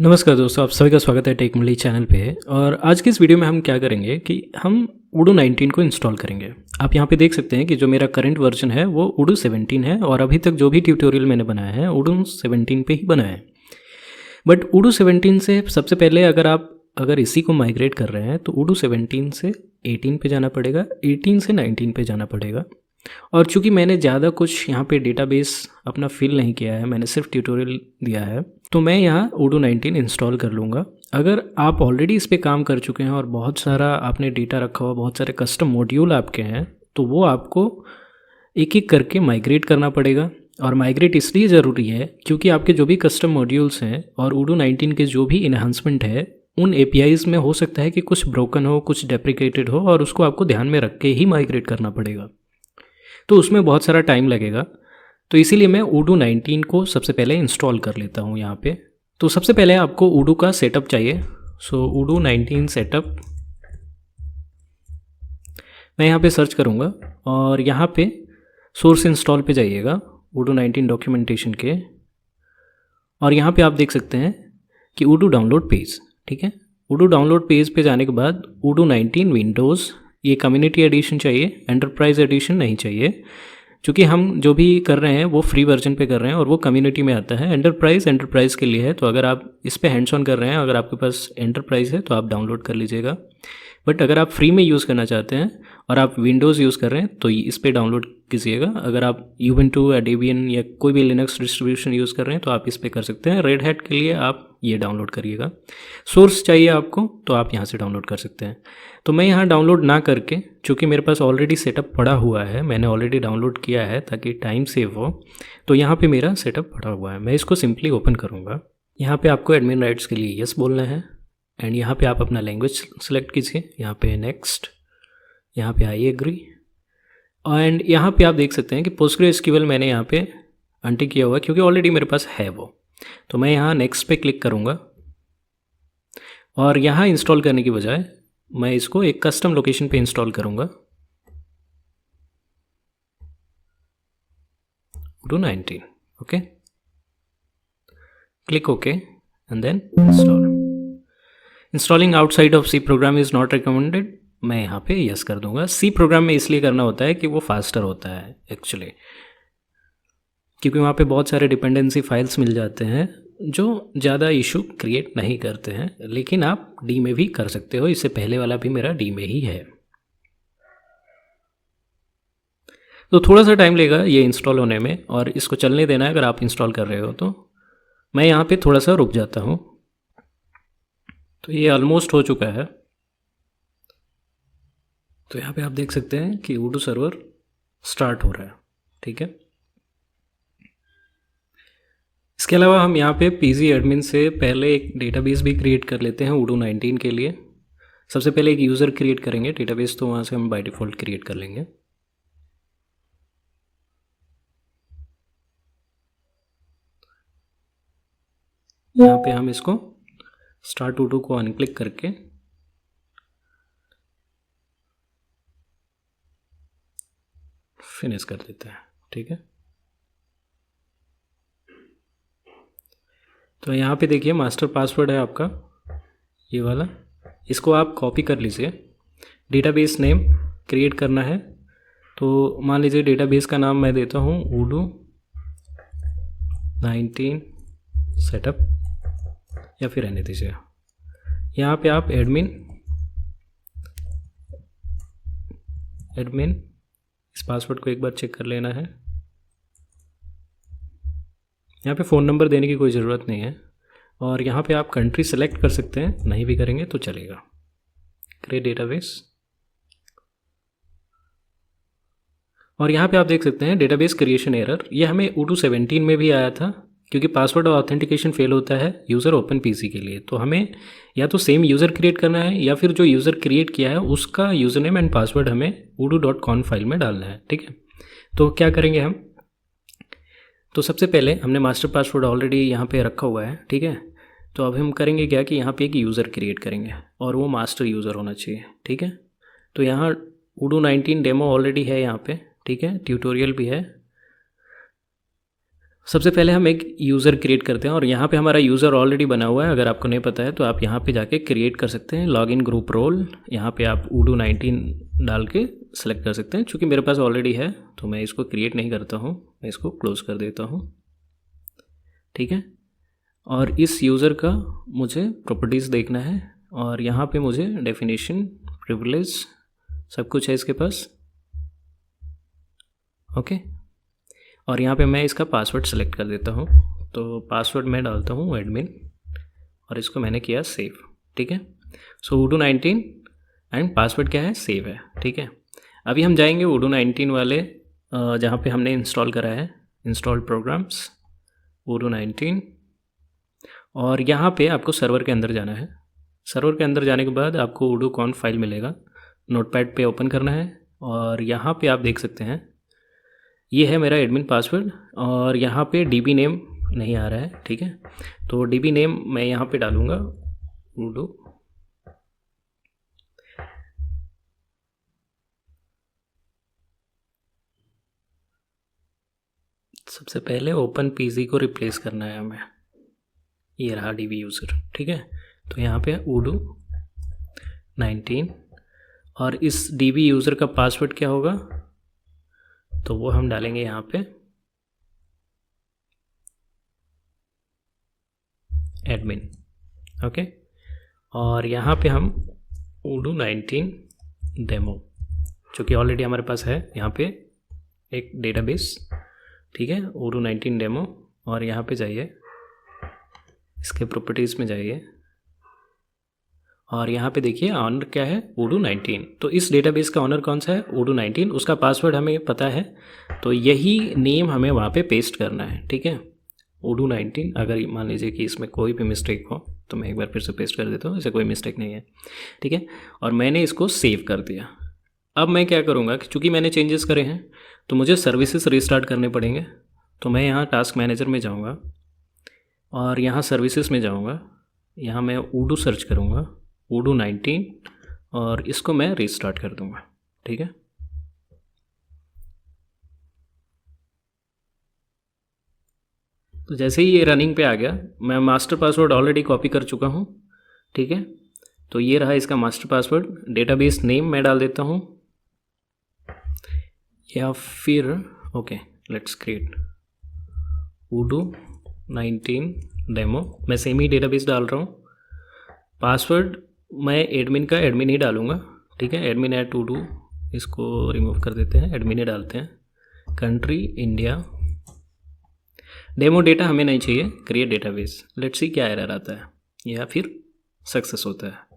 नमस्कार दोस्तों, आप सभी का स्वागत है टेकमली चैनल पे। और आज की इस वीडियो में हम क्या करेंगे कि हम उडू 19 को इंस्टॉल करेंगे। आप यहाँ पे देख सकते हैं कि जो मेरा करंट वर्जन है वो उडू 17 है और अभी तक जो भी ट्यूटोरियल मैंने बनाया है उडू 17 पे ही बनाया है। बट उडू 17 से सबसे पहले अगर इसी को माइग्रेट कर रहे हैं तो उडू 17 से 18 पे जाना पड़ेगा, 18 से 19 पे जाना पड़ेगा। और चूंकि मैंने ज़्यादा कुछ यहाँ पे डेटाबेस अपना फिल नहीं किया है, मैंने सिर्फ ट्यूटोरियल दिया है, तो मैं यहाँ उडू 19 इंस्टॉल कर लूँगा। अगर आप ऑलरेडी इस पर काम कर चुके हैं और बहुत सारा आपने डेटा रखा हुआ, बहुत सारे कस्टम मॉड्यूल आपके हैं, तो वो आपको एक एक करके माइग्रेट करना पड़ेगा। और माइग्रेट इसलिए ज़रूरी है क्योंकि आपके जो भी कस्टम मॉड्यूल्स हैं और उडू 19 के जो भी इन्हांसमेंट है उन एपीआईज़ में हो सकता है कि कुछ ब्रोकन हो, कुछ डेप्रिकेटेड हो, और उसको आपको ध्यान में रख के ही माइग्रेट करना पड़ेगा। तो उसमें बहुत सारा टाइम लगेगा। तो इसीलिए मैं उडू 19 को सबसे पहले इंस्टॉल कर लेता हूँ यहाँ पे। तो सबसे पहले आपको उडू का सेटअप चाहिए। सो उडू 19 सेटअप मैं यहाँ पे सर्च करूँगा और यहाँ पे सोर्स इंस्टॉल पे जाइएगा उडू 19 डॉक्यूमेंटेशन के। और यहाँ पे आप देख सकते हैं कि उडू डाउनलोड पेज, ठीक है। उडू डाउनलोड पेज पे जाने के बाद उडू 19 विंडोज़, ये कम्युनिटी एडिशन चाहिए, एंटरप्राइज एडिशन नहीं चाहिए, क्योंकि हम जो भी कर रहे हैं वो फ्री वर्जन पे कर रहे हैं और वो कम्युनिटी में आता है। एंटरप्राइज के लिए है, तो अगर आप इस पे हैंड्स ऑन कर रहे हैं, अगर आपके पास एंटरप्राइज है तो आप डाउनलोड कर लीजिएगा। बट अगर आप फ्री में यूज़ करना चाहते हैं और आप विंडोज़ यूज़ कर रहे हैं तो इस पे डाउनलोड कीजिएगा। अगर आप यूबंटू या डेबियन या कोई भी लिनक्स डिस्ट्रीब्यूशन यूज़ कर रहे हैं तो आप इस पे कर सकते हैं। रेड हैट के लिए आप ये डाउनलोड करिएगा। सोर्स चाहिए आपको तो आप यहाँ से डाउनलोड कर सकते हैं। तो मैं यहाँ डाउनलोड ना करके, चूँकि मेरे पास ऑलरेडी सेटअप पड़ा हुआ है, मैंने ऑलरेडी डाउनलोड किया है ताकि टाइम सेव हो, तो यहाँ पे मेरा सेटअप पड़ा हुआ है। मैं इसको सिंपली ओपन करूँगा। यहाँ पे आपको एडमिन राइट्स के लिए यस बोलना है एंड यहाँ पे आप अपना लैंग्वेज सेलेक्ट कीजिए। यहाँ पे नेक्स्ट, यहाँ पे आई एग्री। एंड यहाँ पे आप देख सकते हैं कि पोस्टग्रेसक्यूएल मैंने यहाँ पे अनटिक किया हुआ है क्योंकि ऑलरेडी मेरे पास है वो। तो मैं यहाँ नेक्स्ट पे क्लिक करूँगा और यहाँ इंस्टॉल करने की बजाय मैं इसको एक कस्टम लोकेशन पे इंस्टॉल करूँगा, उडू 19। Okay, click okay and then install. Installing outside of C program is not recommended, मैं यहाँ पे यस कर दूंगा। सी प्रोग्राम में इसलिए करना होता है कि वो फास्टर होता है एक्चुअली, क्योंकि वहाँ पे बहुत सारे डिपेंडेंसी फाइल्स मिल जाते हैं जो ज़्यादा इशू क्रिएट नहीं करते हैं। लेकिन आप डी में भी कर सकते हो, इससे पहले वाला भी मेरा डी में ही है। तो थोड़ा सा टाइम लेगा ये इंस्टॉल होने में और इसको चलने देना है अगर आप इंस्टॉल कर रहे हो तो। मैं यहाँ पे थोड़ा सा रुक जाता हूँ। तो ये ऑलमोस्ट हो चुका है। तो यहाँ पे आप देख सकते हैं कि उडू सर्वर स्टार्ट हो रहा है, ठीक है। इसके अलावा हम यहाँ पे पीजी एडमिन से पहले एक डेटाबेस भी क्रिएट कर लेते हैं उडू 19 के लिए। सबसे पहले एक यूज़र क्रिएट करेंगे, डेटाबेस तो वहाँ से हम बाय डिफ़ॉल्ट क्रिएट कर लेंगे। यहाँ पे हम इसको स्टार्ट उडू को अनक्लिक करके फिनिश कर देते हैं, ठीक है। तो यहाँ पे देखिए मास्टर पासवर्ड है आपका ये वाला, इसको आप कॉपी कर लीजिए। डेटाबेस नेम क्रिएट करना है, तो मान लीजिए डेटाबेस का नाम मैं देता हूँ उडू 19 सेटअप या फिर रहने दीजिए। यहाँ पे आप एडमिन इस पासवर्ड को एक बार चेक कर लेना है। यहाँ पे फ़ोन नंबर देने की कोई ज़रूरत नहीं है और यहाँ पे आप कंट्री सेलेक्ट कर सकते हैं, नहीं भी करेंगे तो चलेगा। क्रिएट डेटाबेस, और यहाँ पे आप देख सकते हैं डेटाबेस क्रिएशन एरर। ये हमें उडू 17 में भी आया था क्योंकि पासवर्ड और ऑथेंटिकेशन फेल होता है यूज़र ओपन पीसी के लिए। तो हमें या तो सेम यूज़र क्रिएट करना है या फिर जो यूज़र क्रिएट किया है उसका यूज़र नेम एंड पासवर्ड हमें udo.conf फाइल में डालना है, ठीक है। तो क्या करेंगे हम, तो सबसे पहले हमने मास्टर पासवर्ड ऑलरेडी यहाँ पे रखा हुआ है, ठीक है। तो अब हम करेंगे क्या कि यहाँ पे एक यूज़र क्रिएट करेंगे और वो मास्टर यूज़र होना चाहिए, ठीक है। तो यहाँ उडू 19 डेमो ऑलरेडी है यहाँ पे, ठीक है, ट्यूटोरियल भी है। सबसे पहले हम एक यूज़र क्रिएट करते हैं और यहाँ पे हमारा यूज़र ऑलरेडी बना हुआ है। अगर आपको नहीं पता है तो आप यहाँ पे जाके क्रिएट कर सकते हैं लॉगिन ग्रुप रोल। यहाँ पे आप udo 19 डाल के सेलेक्ट कर सकते हैं। चूँकि मेरे पास ऑलरेडी है तो मैं इसको क्रिएट नहीं करता हूँ, मैं इसको क्लोज़ कर देता हूँ। ठीक है, और इस यूज़र का मुझे प्रॉपर्टीज़ देखना है और यहाँ पे मुझे डेफिनेशन, प्रिविलेज सब कुछ है इसके पास। ओके, और यहाँ पे मैं इसका पासवर्ड सेलेक्ट कर देता हूँ। तो पासवर्ड मैं डालता हूँ एडमिन और इसको मैंने किया सेव। ठीक है, सो udo 19 एंड पासवर्ड क्या है, सेव है। ठीक है, अभी हम जाएंगे udo 19 वाले जहाँ पे हमने इंस्टॉल करा है, इंस्टॉल प्रोग्राम्स udo 19, और यहाँ पे आपको सर्वर के अंदर जाना है। सर्वर के अंदर जाने के बाद आपको udo conf फाइल मिलेगा, नोटपैड पे ओपन करना है और यहाँ पे आप देख सकते हैं ये है मेरा एडमिन पासवर्ड और यहाँ पे DB नेम नहीं आ रहा है। ठीक है, तो DB नेम मैं यहाँ पे डालूँगा udo सबसे पहले ओपन पीसी को रिप्लेस करना है हमें, ये रहा DB यूज़र। ठीक है, तो यहाँ पे udo 19 और इस DB यूज़र का पासवर्ड क्या होगा तो वो हम डालेंगे यहाँ पे एडमिन। ओके, और यहाँ पे हम udo 19 डेमो, जो कि ऑलरेडी हमारे पास है यहाँ पे एक डेटाबेस। ठीक है, udo 19 डेमो, और यहाँ पे जाइए, इसके प्रॉपर्टीज़ में जाइए और यहाँ पे देखिए ऑनर क्या है, udo 19। तो इस डेटाबेस का ऑनर कौन सा है, udo 19। उसका पासवर्ड हमें पता है तो यही नेम हमें वहाँ पे पेस्ट करना है। ठीक है, udo 19। अगर मान लीजिए कि इसमें कोई भी मिस्टेक हो तो मैं एक बार फिर से पेस्ट कर देता हूँ, इसे कोई मिस्टेक नहीं है। ठीक है, और मैंने इसको सेव कर दिया। अब मैं क्या करूँगा कि चूँकि मैंने चेंजेस करे हैं तो मुझे सर्विसेज रिस्टार्ट करने पड़ेंगे। तो मैं यहाँ टास्क मैनेजर में जाऊँगा और यहाँ सर्विसेज में जाऊँगा, यहाँ मैं udo सर्च करूँगा udo 19 और इसको मैं रीस्टार्ट कर दूँगा। ठीक है, तो जैसे ही ये रनिंग पे आ गया, मैं मास्टर पासवर्ड ऑलरेडी कॉपी कर चुका हूँ। ठीक है, तो ये रहा इसका मास्टर पासवर्ड। डेटाबेस नेम मैं डाल देता हूँ या फिर okay let's create udo 19 demo. मैं सेम ही डेटाबेस डाल रहा हूँ। पासवर्ड मैं एडमिन का एडमिन ही डालूँगा। ठीक है, एडमिन एट udo, इसको रिमूव कर देते हैं, एडमिन ही डालते हैं। कंट्री इंडिया, डेमो डेटा हमें नहीं चाहिए, क्रिएट डेटाबेस। लेट्स सी क्या एरर आता है या फिर सक्सेस होता है।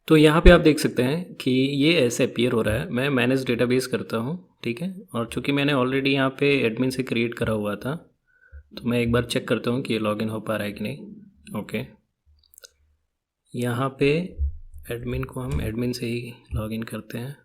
तो यहाँ पे आप देख सकते हैं कि ये ऐसे अपीयर हो रहा है। मैं मैनेज डेटाबेस करता हूँ। ठीक है, और चूँकि मैंने ऑलरेडी यहाँ पे एडमिन से क्रिएट करा हुआ था तो मैं एक बार चेक करता हूँ कि ये लॉगिन हो पा रहा है कि नहीं। ओके, यहाँ पे एडमिन को हम एडमिन से ही लॉगिन करते हैं।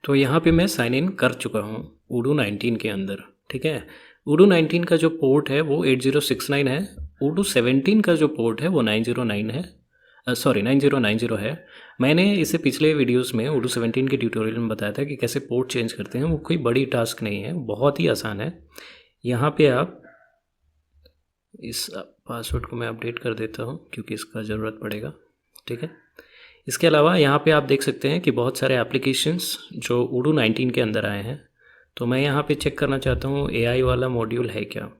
तो यहाँ पे मैं साइन इन कर चुका हूँ udo 19 के अंदर। ठीक है, udo 19 का जो पोर्ट है वो 8069 है, udo 17 का जो पोर्ट है वो 909 है, सॉरी 9090 है। मैंने इसे पिछले वीडियोस में udo 17 के ट्यूटोरियल में बताया था कि कैसे पोर्ट चेंज करते हैं। वो कोई बड़ी टास्क नहीं है, बहुत ही आसान है। यहाँ पे आप इस पासवर्ड को मैं अपडेट कर देता हूँ क्योंकि इसका ज़रूरत पड़ेगा। ठीक है, इसके अलावा यहाँ पे आप देख सकते हैं कि बहुत सारे एप्लीकेशंस जो udo 19 के अंदर आए हैं। तो मैं यहाँ पे चेक करना चाहता हूँ AI वाला मॉड्यूल है क्या।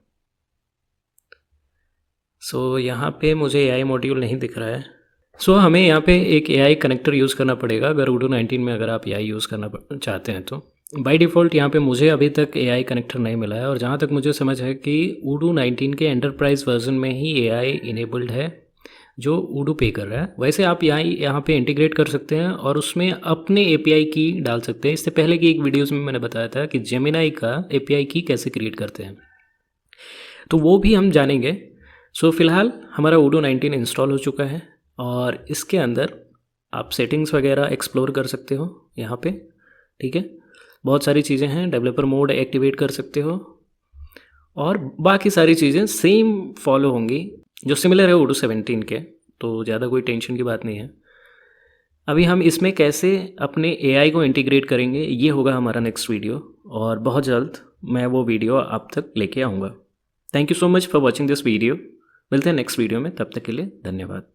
सो यहाँ पे मुझे AI मॉड्यूल नहीं दिख रहा है। सो हमें यहाँ पे एक AI कनेक्टर यूज़ करना पड़ेगा अगर udo 19 में अगर आप AI यूज़ करना चाहते हैं तो। बाय डिफ़ॉल्ट यहाँ पे मुझे अभी तक AI कनेक्टर नहीं मिला है और जहाँ तक मुझे समझ है कि udo 19 के एंटरप्राइज वर्जन में ही AI इनेबल्ड है जो udo पे कर रहा है। वैसे आप यहाँ पे इंटीग्रेट कर सकते हैं और उसमें अपने API की डाल सकते हैं। इससे पहले की एक वीडियोस में मैंने बताया था कि जेमिनाई का API की कैसे क्रिएट करते हैं, तो वो भी हम जानेंगे। सो फिलहाल हमारा udo 19 इंस्टॉल हो चुका है और इसके अंदर आप सेटिंग्स वगैरह एक्सप्लोर कर सकते हो यहाँ पे। ठीक है, बहुत सारी चीज़ें हैं, डेवलपर मोड एक्टिवेट कर सकते हो और बाकी सारी चीज़ें सेम फॉलो होंगी जो सिमिलर है udo 17 के। तो ज़्यादा कोई टेंशन की बात नहीं है। अभी हम इसमें कैसे अपने एआई को इंटीग्रेट करेंगे ये होगा हमारा नेक्स्ट वीडियो, और बहुत जल्द मैं वो वीडियो आप तक लेके आऊँगा। Thank you so much for watching this video. मिलते हैं नेक्स्ट वीडियो में, तब तक के लिए धन्यवाद।